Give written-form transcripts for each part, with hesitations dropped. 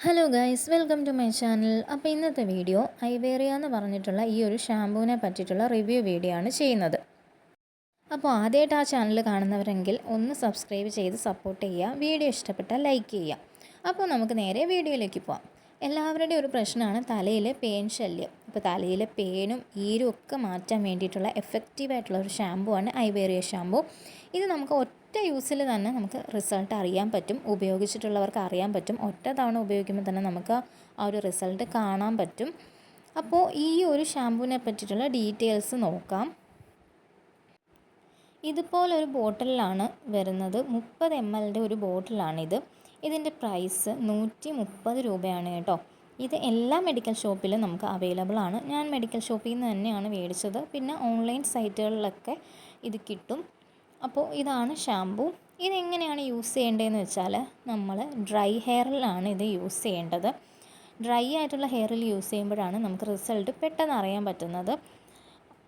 Hello guys, welcome to my channel. അപ്പോൾ ഇന്നത്തെ video ഐവേറിയ എന്ന് പറഞ്ഞിട്ടുള്ള ഈ ഒരു ഷാമ്പൂവിനെ പറ്റിയിട്ടുള്ള റിവ്യൂ വീഡിയോ ആണ് ചെയ്യുന്നത്. അപ്പോൾ ആദ്യമായിട്ട് ആ ചാനൽ കാണുന്നവരെങ്കിൽ ഒന്ന് സബ്സ്ക്രൈബ് ചെയ്ത് സപ്പോർട്ട് ചെയ്യുക. വീഡിയോ ഇഷ്ടപ്പെട്ടാൽ ലൈക്ക് ചെയ്യുക. അപ്പോൾ നമുക്ക് നേരെ വീഡിയോയിലേക്ക് പോകാം. എല്ലാവരുടെയും ഒരു പ്രശ്നമാണ് തലയിലെ പേൻ ശല്യം. അപ്പോൾ തലയിലെ പേനും ഈരും ഒക്കെ മാറ്റാൻ വേണ്ടിയിട്ടുള്ള എഫക്റ്റീവായിട്ടുള്ള ഒരു ഷാമ്പൂ ആണ് ഐവേറിയ ഷാമ്പൂ. ഇത് നമുക്ക് ഒറ്റ യൂസിൽ തന്നെ നമുക്ക് റിസൾട്ട് അറിയാൻ പറ്റും. ഉപയോഗിച്ചിട്ടുള്ളവർക്ക് അറിയാൻ പറ്റും. ഒറ്റ തവണ ഉപയോഗിക്കുമ്പോൾ തന്നെ നമുക്ക് ആ ഒരു റിസൾട്ട് കാണാൻ പറ്റും. അപ്പോൾ ഈ ഒരു ഷാമ്പൂവിനെ പറ്റിയിട്ടുള്ള ഡീറ്റെയിൽസ് നോക്കാം. ഇതുപോലൊരു ബോട്ടിലാണ് വരുന്നത്. 30 ml ഒരു ബോട്ടിലാണിത്. ഇതിൻ്റെ പ്രൈസ് 130 രൂപയാണ് കേട്ടോ. ഇത് എല്ലാ മെഡിക്കൽ ഷോപ്പിലും നമുക്ക് അവൈലബിൾ ആണ്. ഞാൻ മെഡിക്കൽ ഷോപ്പിൽ നിന്ന് തന്നെയാണ് മേടിച്ചത്. പിന്നെ ഓൺലൈൻ സൈറ്റുകളിലൊക്കെ ഇത് കിട്ടും. അപ്പോൾ ഇതാണ് ഷാമ്പൂ. ഇതെങ്ങനെയാണ് യൂസ് ചെയ്യേണ്ടതെന്ന് വെച്ചാൽ നമ്മൾ ഡ്രൈ ഹെയറിലാണ് ഇത് യൂസ് ചെയ്യേണ്ടത്. ഡ്രൈ ആയിട്ടുള്ള ഹെയറിൽ യൂസ് ചെയ്യുമ്പോഴാണ് നമുക്ക് റിസൾട്ട് പെട്ടെന്ന് അറിയാൻ പറ്റുന്നത്.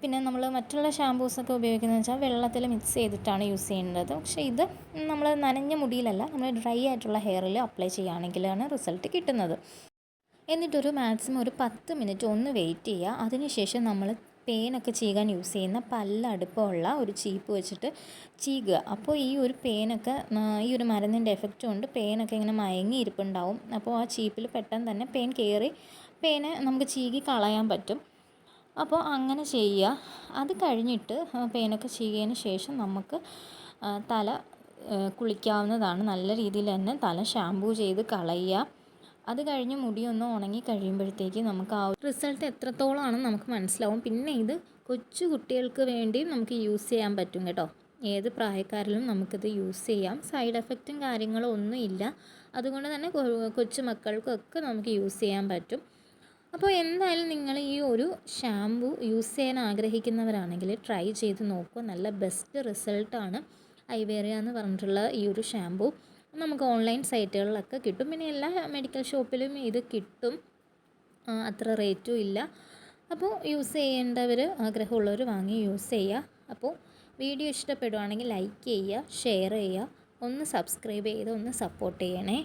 പിന്നെ നമ്മൾ മറ്റുള്ള ഷാമ്പൂസൊക്കെ ഉപയോഗിക്കുന്നത് വെച്ചാൽ വെള്ളത്തിൽ മിക്സ് ചെയ്തിട്ടാണ് യൂസ് ചെയ്യേണ്ടത്. പക്ഷേ ഇത് നമ്മൾ നനഞ്ഞ മുടിയിലല്ല, നമ്മൾ ഡ്രൈ ആയിട്ടുള്ള ഹെയറിൽ അപ്ലൈ ചെയ്യുകയാണെങ്കിലാണ് റിസൾട്ട് കിട്ടുന്നത്. എന്നിട്ടൊരു മാക്സിമം ഒരു 10 മിനിറ്റ് ഒന്ന് വെയിറ്റ് ചെയ്യുക. അതിനുശേഷം നമ്മൾ പേനൊക്കെ ചീകാൻ യൂസ് ചെയ്യുന്ന പല്ലടുപ്പമുള്ള ഒരു ചീപ്പ് വെച്ചിട്ട് ചീകുക. അപ്പോൾ ഈ ഒരു പേനൊക്കെ ഈ ഒരു മരുന്നിൻ്റെ എഫക്റ്റ് കൊണ്ട് പേനൊക്കെ ഇങ്ങനെ മയങ്ങി ഇരിപ്പുണ്ടാവും. അപ്പോൾ ആ ചീപ്പിൽ പെട്ടെന്ന് തന്നെ പേൻ കയറി പേനെ നമുക്ക് ചീകി കളയാൻ പറ്റും. അപ്പോൾ അങ്ങനെ ചെയ്യുക. അത് കഴിഞ്ഞിട്ട് പേനൊക്കെ ചീകിയതിന് ശേഷം നമുക്ക് തല കുളിക്കാവുന്നതാണ്. നല്ല രീതിയിൽ തന്നെ തല ഷാമ്പൂ ചെയ്ത് കളയുക. അത് കഴിഞ്ഞ് മുടിയൊന്ന് ഉണങ്ങി കഴിയുമ്പോഴത്തേക്ക് നമുക്ക് ആ റിസൾട്ട് എത്രത്തോളമാണെന്ന് നമുക്ക് മനസ്സിലാവും. പിന്നെ ഇത് കൊച്ചു കുട്ടികൾക്ക് വേണ്ടിയും നമുക്ക് യൂസ് ചെയ്യാൻ പറ്റും കേട്ടോ. ഏത് പ്രായക്കാരിലും നമുക്കിത് യൂസ് ചെയ്യാം. സൈഡ് എഫക്റ്റും കാര്യങ്ങളും ഒന്നും ഇല്ല. അതുകൊണ്ട് തന്നെ കൊച്ചു മക്കൾക്കൊക്കെ നമുക്ക് യൂസ് ചെയ്യാൻ പറ്റും. അപ്പോൾ എന്തായാലും നിങ്ങൾ ഈ ഒരു ഷാമ്പൂ യൂസ് ചെയ്യാൻ ആഗ്രഹിക്കുന്നവരാണെങ്കിൽ ട്രൈ ചെയ്ത് നോക്കുക. നല്ല ബെസ്റ്റ് റിസൾട്ടാണ് ഐവേറിയ എന്ന് പറഞ്ഞിട്ടുള്ള ഈ ഒരു ഷാമ്പൂ. നമുക്ക് ഓൺലൈൻ സൈറ്റുകളിലൊക്കെ കിട്ടും. പിന്നെ എല്ലാ മെഡിക്കൽ ഷോപ്പിലും ഇത് കിട്ടും. അത്ര റേറ്റും ഇല്ല. അപ്പോൾ യൂസ് ചെയ്യേണ്ടവർ, ആഗ്രഹമുള്ളവർ വാങ്ങി യൂസ് ചെയ്യുക. അപ്പോൾ വീഡിയോ ഇഷ്ടപ്പെടുവാണെങ്കിൽ ലൈക്ക് ചെയ്യുക, ഷെയർ ചെയ്യുക, ഒന്ന് സബ്സ്ക്രൈബ് ചെയ്ത് ഒന്ന് സപ്പോർട്ട് ചെയ്യണേ.